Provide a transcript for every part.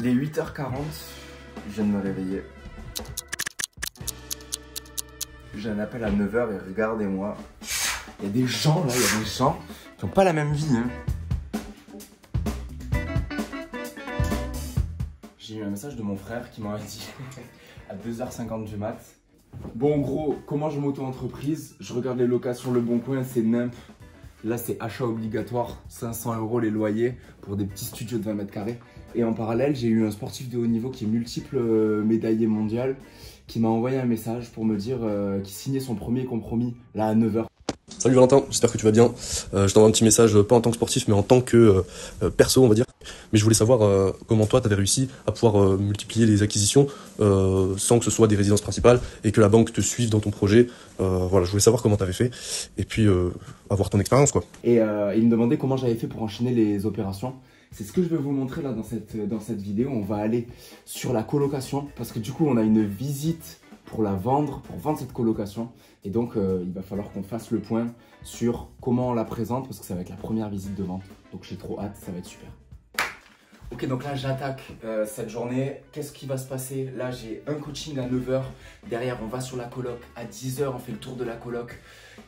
Il est 8h40, je viens de me réveiller. J'ai un appel à 9h et regardez-moi. Il y a des gens là, il y a des gens qui n'ont pas la même vie. Hein. J'ai eu un message de mon frère qui m'a dit à 2h50 du mat. Bon, en gros, comment je m'auto-entreprise? Je regarde les locations Le Bon Coin, c'est nimp. Là, c'est achat obligatoire, 500 € les loyers pour des petits studios de 20 mètres carrés. Et en parallèle, j'ai eu un sportif de haut niveau qui est multiple médaillé mondial qui m'a envoyé un message pour me dire qu'il signait son premier compromis là à 9h. Salut Valentin, j'espère que tu vas bien. Je t'envoie un petit message, pas en tant que sportif, mais en tant que perso, on va dire. Mais je voulais savoir comment toi, tu avais réussi à pouvoir multiplier les acquisitions sans que ce soit des résidences principales et que la banque te suive dans ton projet. Voilà, je voulais savoir comment tu avais fait et puis avoir ton expérience, quoi. Et il me demandait comment j'avais fait pour enchaîner les opérations. C'est ce que je vais vous montrer là dans cette vidéo. On va aller sur la colocation parce que du coup, on a une visite pour vendre cette colocation. Et donc, il va falloir qu'on fasse le point sur comment on la présente parce que ça va être la première visite de vente. Donc, j'ai trop hâte, ça va être super. Ok, donc là, j'attaque cette journée. Qu'est-ce qui va se passer? Là, j'ai un coaching à 9h. Derrière, on va sur la coloc. À 10h, on fait le tour de la coloc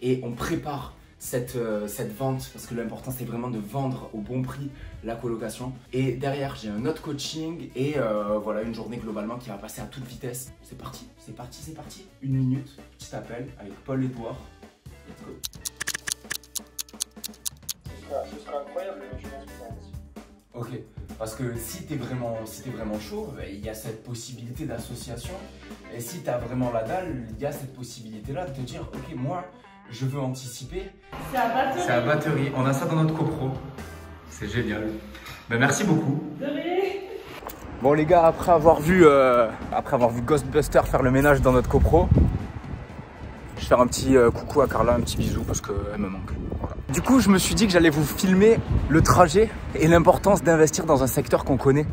et on prépare cette vente parce que l'important, c'est vraiment de vendre au bon prix la colocation. Et derrière, j'ai un autre coaching et voilà, une journée globalement qui va passer à toute vitesse. C'est parti, c'est parti, c'est parti. 1 minute, petit appel avec Paul-Edouard. Let's go. Ce sera incroyable, je pense que ça va. Ok, parce que si t'es vraiment chaud, il y a cette possibilité d'association. Et si t'as vraiment la dalle, il y a cette possibilité-là de te dire, ok, moi, je veux anticiper. C'est à batterie. C'est à batterie. On a ça dans notre copro. C'est génial. Ben, merci beaucoup. De rien. Bon les gars, après avoir vu Ghostbuster faire le ménage dans notre copro, je vais faire un petit coucou à Carla, un petit bisou parce qu'elle me manque. Voilà. Du coup, je me suis dit que j'allais vous filmer le trajet et l'importance d'investir dans un secteur qu'on connaît.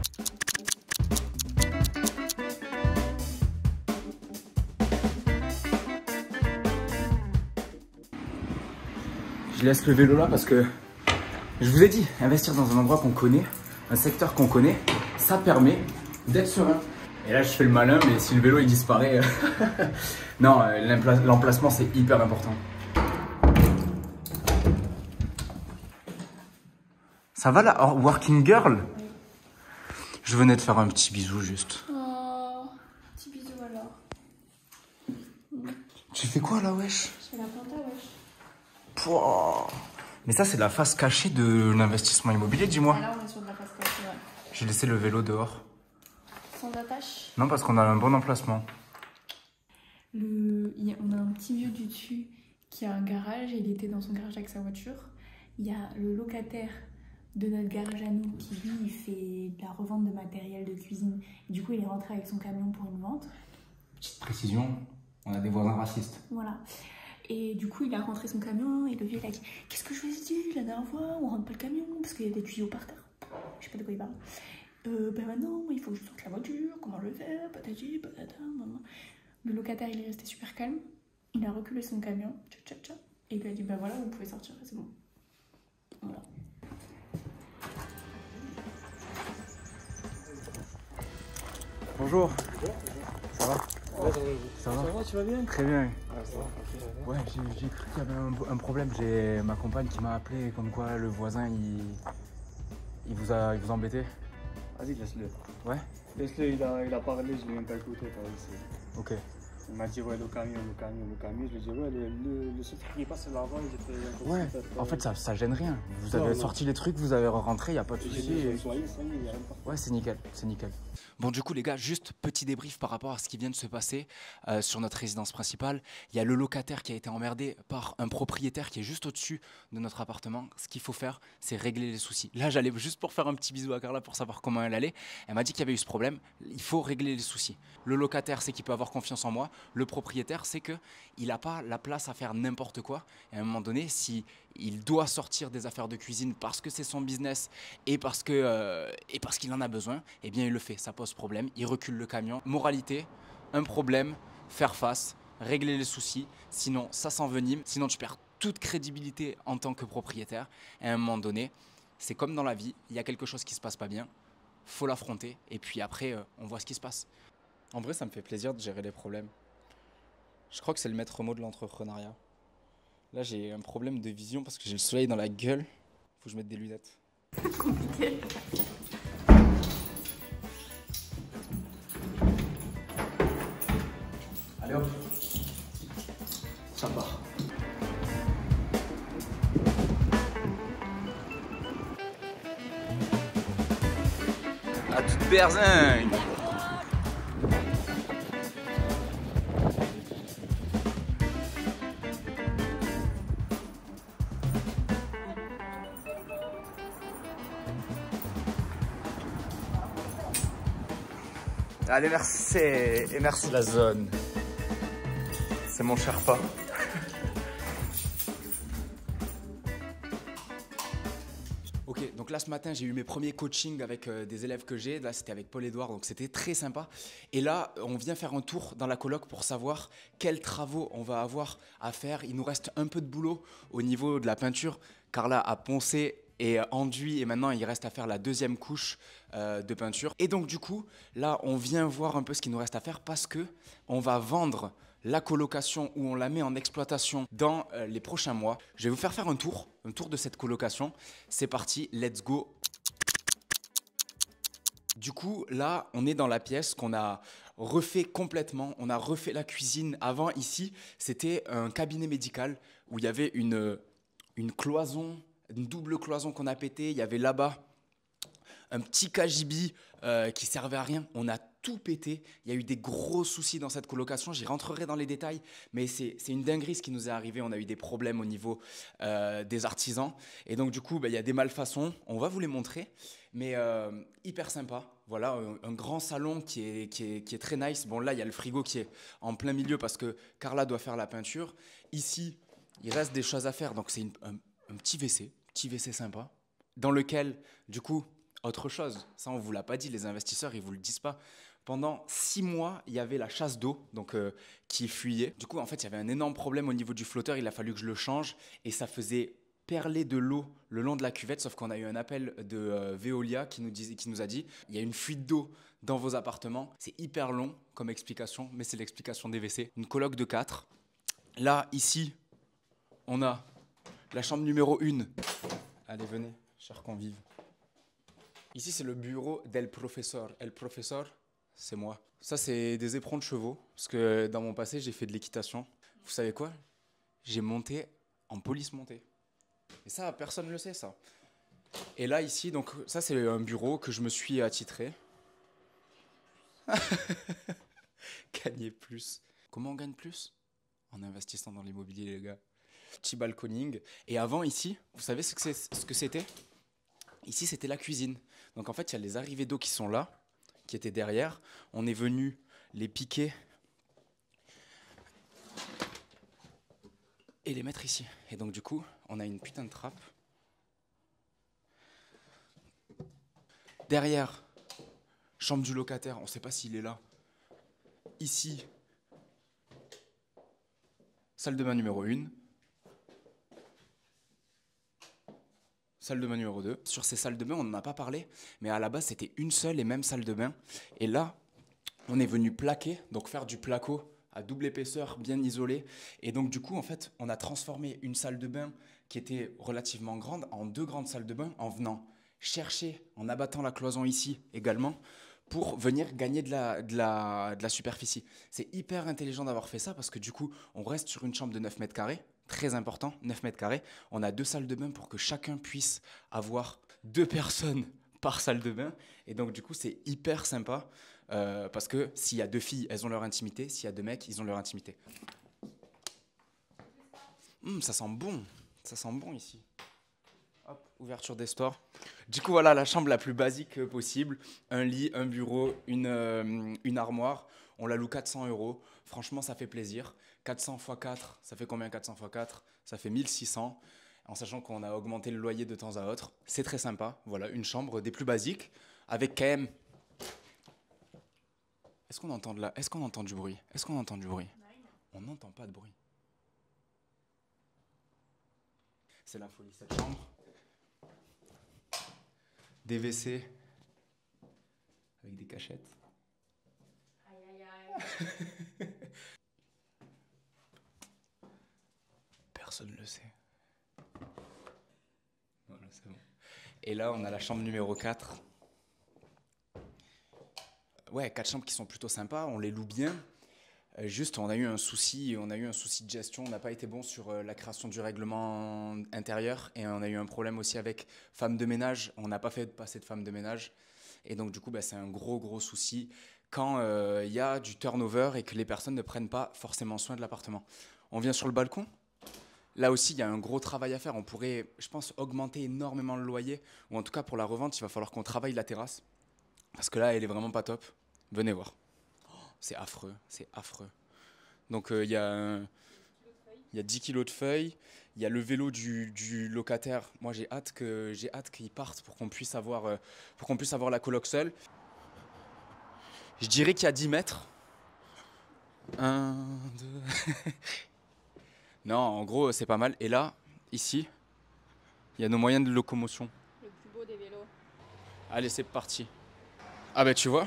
Je laisse le vélo là parce que je vous ai dit, investir dans un endroit qu'on connaît, un secteur qu'on connaît, ça permet d'être serein. Et là, je fais le malin, mais si le vélo il disparaît, non, l'emplacement c'est hyper important. Ça va là, working girl? Je venais de faire un petit bisou juste. Oh, petit bisou alors. Tu fais quoi là, wesh? Je fais la planta, wesh. Pouah. Mais ça, c'est la face cachée de l'investissement immobilier, dis-moi. Ah, là, on est sur de la face cachée, ouais. J'ai laissé le vélo dehors. Sans attache. Non, parce qu'on a un bon emplacement. On a un petit vieux du dessus qui a un garage et il était dans son garage avec sa voiture. Il y a le locataire de notre garage à nous qui, lui, il fait de la revente de matériel de cuisine. Et du coup, il est rentré avec son camion pour une vente. Petite précision, on a des voisins racistes. Voilà. Et du coup, il a rentré son camion et le vieux, il a dit « Qu'est-ce que je vous ai dit la dernière fois? On rentre pas le camion parce qu'il y a des tuyaux par terre. » Je sais pas de quoi il parle. Ben maintenant, il faut que je sorte la voiture, comment je vais faire, patati, patata, maman. Le locataire, il est resté super calme. Il a reculé son camion, tcha tcha tcha, et il lui a dit, ben voilà, vous pouvez sortir, c'est bon. Voilà. Bonjour. Ça va? Ça va, tu vas bien? Très bien. Ouais, ça va. Ouais, j'ai cru qu'il y avait un problème. J'ai ma compagne qui m'a appelé comme quoi le voisin il vous a embêté. Vas-y, laisse-le. Ouais? Laisse-le, il a parlé, je l'ai même pas écouté. Ok. Il m'a dit, ouais, le camion. Je lui ai dit, ouais, le seul truc qui passe, c'est l'argent. Ouais, en fait, ça gêne rien. Vous avez sorti les trucs, vous avez rentré, il n'y a pas de souci. Ouais, c'est nickel, c'est nickel. Bon, du coup, les gars, juste petit débrief par rapport à ce qui vient de se passer sur notre résidence principale. Il y a le locataire qui a été emmerdé par un propriétaire qui est juste au-dessus de notre appartement. Ce qu'il faut faire, c'est régler les soucis. Là, j'allais juste pour faire un petit bisou à Carla pour savoir comment elle allait. Elle m'a dit qu'il y avait eu ce problème. Il faut régler les soucis. Le locataire, c'est qu'il peut avoir confiance en moi. Le propriétaire, c'est qu'il n'a pas la place à faire n'importe quoi. Et à un moment donné, si il doit sortir des affaires de cuisine parce que c'est son business et parce qu'il en a besoin, eh bien il le fait, ça pose problème, il recule le camion. Moralité, un problème, faire face, régler les soucis, sinon ça s'envenime, sinon tu perds toute crédibilité en tant que propriétaire. Et à un moment donné, c'est comme dans la vie, il y a quelque chose qui se passe pas bien, faut l'affronter. Et puis après, on voit ce qui se passe. En vrai, ça me fait plaisir de gérer les problèmes. Je crois que c'est le maître mot de l'entrepreneuriat. Là, j'ai un problème de vision parce que j'ai le soleil dans la gueule. Faut que je mette des lunettes. Compliqué. Allez hop, ça part. À toute berzingue. Allez, merci. Et merci la zone. C'est mon Sherpa. Ok, donc là ce matin j'ai eu mes premiers coachings avec des élèves que j'ai. Là c'était avec Paul-Édouard, donc c'était très sympa. Et là on vient faire un tour dans la coloc pour savoir quels travaux on va avoir à faire. Il nous reste un peu de boulot au niveau de la peinture. Carla a poncé et enduit et maintenant il reste à faire la deuxième couche de peinture. Et donc du coup là on vient voir un peu ce qu'il nous reste à faire parce que on va vendre la colocation où on la met en exploitation dans les prochains mois. Je vais vous faire un tour de cette colocation. C'est parti, let's go. Du coup, là, on est dans la pièce qu'on a refait complètement. On a refait la cuisine. Avant, ici, c'était un cabinet médical où il y avait une cloison, une double cloison qu'on a pété. Il y avait là-bas un petit cagibi qui servait à rien. On a tout pété. Il y a eu des gros soucis dans cette colocation. J'y rentrerai dans les détails, mais c'est une dinguerie ce qui nous est arrivé. On a eu des problèmes au niveau des artisans. Et donc, du coup, il y a des malfaçons. On va vous les montrer, mais hyper sympa. Voilà, un grand salon qui est très nice. Bon, là, il y a le frigo qui est en plein milieu parce que Carla doit faire la peinture. Ici, il reste des choses à faire. Donc, c'est un petit WC sympa, dans lequel, du coup, autre chose, ça on ne vous l'a pas dit, les investisseurs ils ne vous le disent pas. Pendant 6 mois, il y avait la chasse d'eau donc qui fuyait. Du coup, en fait, il y avait un énorme problème au niveau du flotteur. Il a fallu que je le change et ça faisait perler de l'eau le long de la cuvette. Sauf qu'on a eu un appel de Veolia qui nous a dit il y a une fuite d'eau dans vos appartements. C'est hyper long comme explication, mais c'est l'explication des WC. Une coloc de 4. Là, ici, on a la chambre numéro 1. Allez, venez, chers convives. Ici, c'est le bureau del professeur. El professeur, c'est moi. Ça, c'est des éperons de chevaux, parce que dans mon passé, j'ai fait de l'équitation. Vous savez quoi? J'ai monté en police montée. Et ça, personne ne le sait, ça. Et là, ici, donc, ça, c'est un bureau que je me suis attitré. Gagner plus. Comment on gagne plus? En investissant dans l'immobilier, les gars. Petit balconing. Et avant, ici, vous savez ce que c'était? Ici, c'était la cuisine. Donc en fait, il y a les arrivées d'eau qui sont là, qui étaient derrière. On est venu les piquer et les mettre ici. Et donc du coup, on a une putain de trappe. Derrière, chambre du locataire, on ne sait pas s'il est là. Ici, salle de bain numéro 1. Salle de bain numéro 2. Sur ces salles de bain, on n'en a pas parlé, mais à la base, c'était une seule et même salle de bain. Et là, on est venu plaquer, donc faire du placo à double épaisseur, bien isolé. Et donc, du coup, en fait, on a transformé une salle de bain qui était relativement grande en 2 grandes salles de bain en venant chercher, en abattant la cloison ici également, pour venir gagner de la superficie. C'est hyper intelligent d'avoir fait ça parce que du coup, on reste sur une chambre de 9 mètres carrés. Très important, 9 mètres carrés. On a 2 salles de bain pour que chacun puisse avoir 2 personnes par salle de bain. Et donc, du coup, c'est hyper sympa parce que s'il y a 2 filles, elles ont leur intimité. S'il y a 2 mecs, ils ont leur intimité. Ça sent bon. Ça sent bon ici. Hop, ouverture des stores. Du coup, voilà la chambre la plus basique possible. Un lit, un bureau, une armoire. On la loue 400 €. Franchement, ça fait plaisir. 400 x 4, ça fait combien 400 x 4? Ça fait 1600, en sachant qu'on a augmenté le loyer de temps à autre. C'est très sympa. Voilà, une chambre des plus basiques, avec quand même... Est-ce qu'on entend du bruit? Est-ce qu'on entend du bruit? On n'entend pas de bruit. C'est la folie, cette chambre. Des WC avec des cachettes. Aïe, aïe, aïe. Personne ne le sait. Voilà, c'est bon. Et là, on a la chambre numéro 4. Ouais, 4 chambres qui sont plutôt sympas, on les loue bien. Juste, on a eu un souci de gestion. On n'a pas été bon sur la création du règlement intérieur et on a eu un problème aussi avec femme de ménage. On n'a pas fait passer de femme de ménage. Et donc, du coup, c'est un gros souci quand il y a du turnover et que les personnes ne prennent pas forcément soin de l'appartement. On vient sur le balcon. Là aussi, il y a un gros travail à faire. On pourrait, je pense, augmenter énormément le loyer. Ou en tout cas, pour la revente, il va falloir qu'on travaille la terrasse. Parce que là, elle est vraiment pas top. Venez voir. C'est affreux, c'est affreux. Donc il y a 10 kilos de feuilles, il y a le vélo du locataire. Moi j'ai hâte qu'il parte pour qu'on puisse avoir la coloc seule. Je dirais qu'il y a 10 mètres. 1, 2. Non, en gros c'est pas mal. Et là, ici, il y a nos moyens de locomotion. Le plus beau des vélos. Allez, c'est parti. Ah bah tu vois,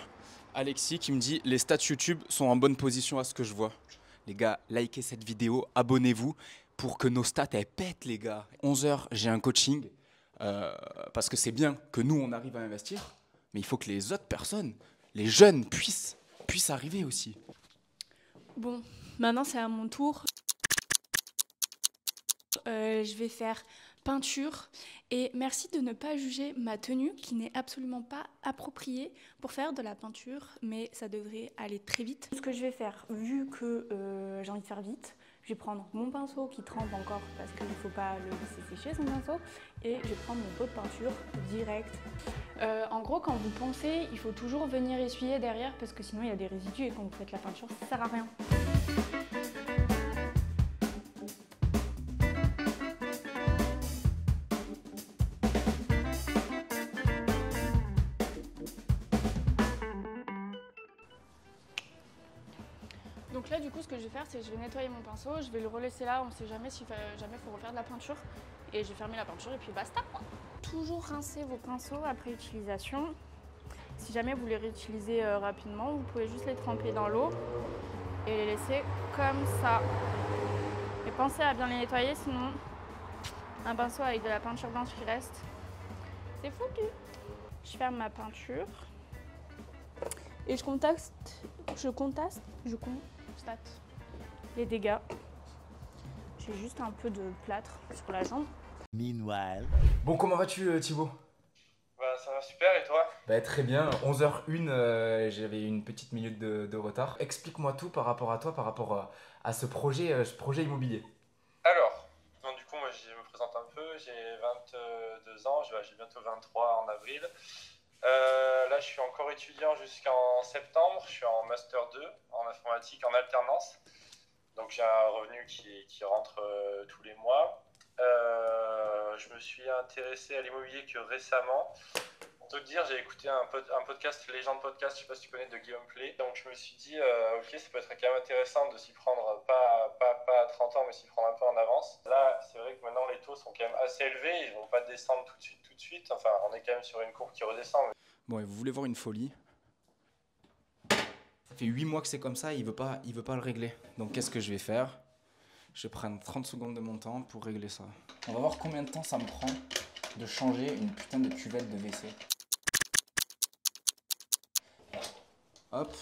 Alexis qui me dit les stats YouTube sont en bonne position à ce que je vois. Les gars, likez cette vidéo, abonnez-vous pour que nos stats elles pètent les gars. 11h, j'ai un coaching parce que c'est bien que nous on arrive à investir, mais il faut que les autres personnes, les jeunes puissent arriver aussi. Bon, maintenant c'est à mon tour. Je vais faire peinture et merci de ne pas juger ma tenue qui n'est absolument pas appropriée pour faire de la peinture, mais ça devrait aller très vite. Ce que je vais faire, vu que j'ai envie de faire vite, je vais prendre mon pinceau qui trempe encore parce qu'il ne faut pas le laisser sécher son pinceau et je vais prendre mon pot de peinture direct. En gros, quand vous poncez, il faut toujours venir essuyer derrière parce que sinon il y a des résidus et quand vous faites la peinture, ça sert à rien. Donc là, du coup, ce que je vais faire, c'est que je vais nettoyer mon pinceau, je vais le relaisser là, on ne sait jamais si jamais il faut refaire de la peinture. Et je vais fermer la peinture et puis basta. Toujours rincer vos pinceaux après utilisation. Si jamais vous les réutilisez rapidement, vous pouvez juste les tremper dans l'eau et les laisser comme ça. Et pensez à bien les nettoyer, sinon un pinceau avec de la peinture blanche qui reste, c'est foutu. Je ferme ma peinture et je constate les dégâts. J'ai juste un peu de plâtre sur la jambe. Meanwhile. Bon, comment vas-tu Thibaut? Bah ça va super et toi? Bah très bien, 11h01, j'avais une petite minute de retard. Explique-moi tout par rapport à toi, par rapport à ce projet immobilier. Alors, donc du coup moi je me présente un peu, j'ai 22 ans, j'ai bientôt 23 en avril. Là je suis encore étudiant jusqu'en septembre, je suis en Master 2 en informatique en alternance. Donc j'ai un revenu qui rentre tous les mois. Je me suis intéressé à l'immobilier que récemment. Pour te dire, j'ai écouté un podcast, Légende Podcast, je sais pas si tu connais, de Guillaume Play. Donc je me suis dit, ok, ça peut être quand même intéressant de s'y prendre, pas à 30 ans, mais s'y prendre un peu en avance. Là, c'est vrai que maintenant les taux sont quand même assez élevés, ils vont pas descendre tout de suite. Enfin, on est quand même sur une courbe qui redescend. Mais... Bon, et vous voulez voir une folie? Ça fait 8 mois que c'est comme ça, il veut pas le régler. Donc qu'est-ce que je vais faire? Je vais prendre 30 secondes de mon temps pour régler ça. On va voir combien de temps ça me prend de changer une putain de cuvette de WC. Hop.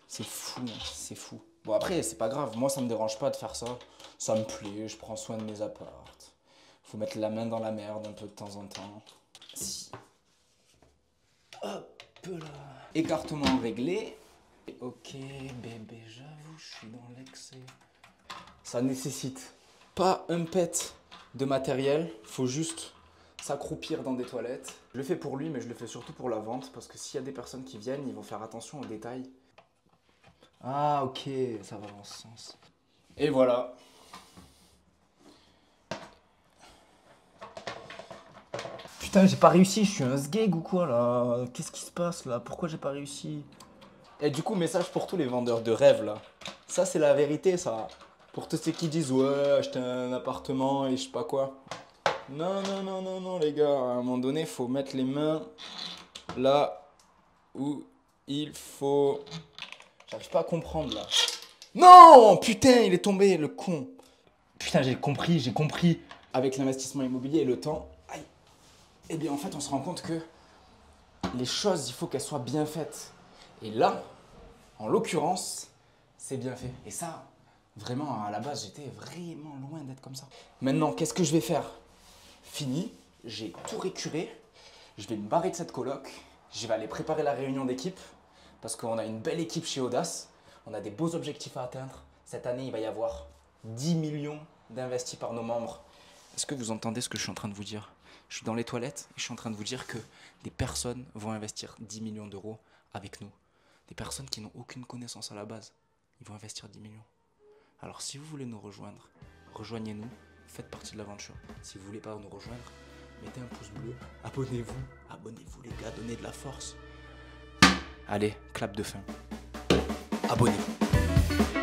C'est fou, c'est fou. Bon après, c'est pas grave, moi ça me dérange pas de faire ça. Ça me plaît, je prends soin de mes apparts. Faut mettre la main dans la merde un peu de temps en temps. Si. Hop là. Écartement réglé. Ok bébé, j'avoue, je suis dans l'excès. Ça nécessite pas un pet de matériel, faut juste s'accroupir dans des toilettes. Je le fais pour lui, mais je le fais surtout pour la vente, parce que s'il y a des personnes qui viennent, ils vont faire attention aux détails. Ah ok, ça va dans ce sens. Et voilà. Putain, j'ai pas réussi, je suis un sgeg ou quoi là? Qu'est-ce qui se passe là? Pourquoi j'ai pas réussi? Et du coup, message pour tous les vendeurs de rêves là. Ça, c'est la vérité, ça. Pour tous ceux qui disent ouais, acheter un appartement et je sais pas quoi. Non, non, non, non, non, les gars. À un moment donné, faut mettre les mains là où il faut... J'arrive pas à comprendre là. Non, putain, il est tombé, le con. Putain, j'ai compris. Avec l'investissement immobilier et le temps, aïe. Eh bien, en fait, on se rend compte que les choses, il faut qu'elles soient bien faites. Et là, en l'occurrence, c'est bien fait. Et ça, vraiment, à la base, j'étais vraiment loin d'être comme ça. Maintenant, qu'est-ce que je vais faire? Fini, j'ai tout récuré. Je vais me barrer de cette coloc. Je vais aller préparer la réunion d'équipe. Parce qu'on a une belle équipe chez Audace. On a des beaux objectifs à atteindre. Cette année, il va y avoir 10 millions d'investis par nos membres. Est-ce que vous entendez ce que je suis en train de vous dire? Je suis dans les toilettes et je suis en train de vous dire que des personnes vont investir 10 millions d'euros avec nous. Des personnes qui n'ont aucune connaissance à la base. Ils vont investir 10 millions. Alors si vous voulez nous rejoindre, rejoignez-nous, faites partie de l'aventure. Si vous voulez pas nous rejoindre, mettez un pouce bleu, abonnez-vous les gars, donnez de la force. Allez, clap de fin. Abonnez-vous.